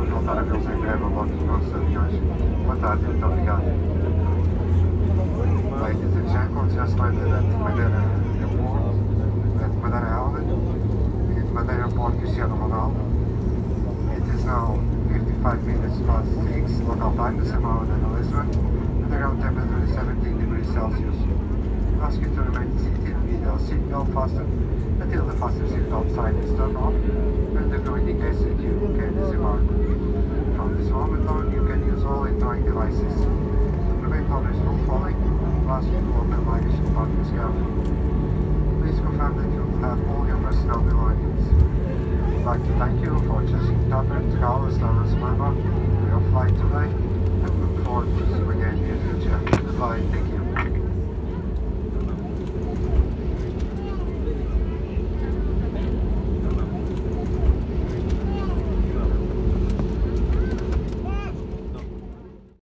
voltar a vê-los em breve a bordo dos nossos aviões. Boa tarde, muito obrigado. Ladies and gentlemen, just landed at Madeira Airport, at Madeira Island, in Madeira Port Cristiano Ronaldo. It is now 55 minutes past 6 local time, the same hour than Lisbon, and the ground temperature is 17 degrees Celsius. We ask you to remain seated with your seatbelt fastened until the fasten seatbelt sign is turned off, and the crew indicates that you can disembark. From this moment on, you can use all electronic devices. To prevent others from falling, we ask you to open luggage compartment carefully. Please confirm that you have all your personal belongings. We'd like to thank you for choosing TAP Air Portugal as our member for your flight today, and look forward to seeing you again in the future. Goodbye. Thank you.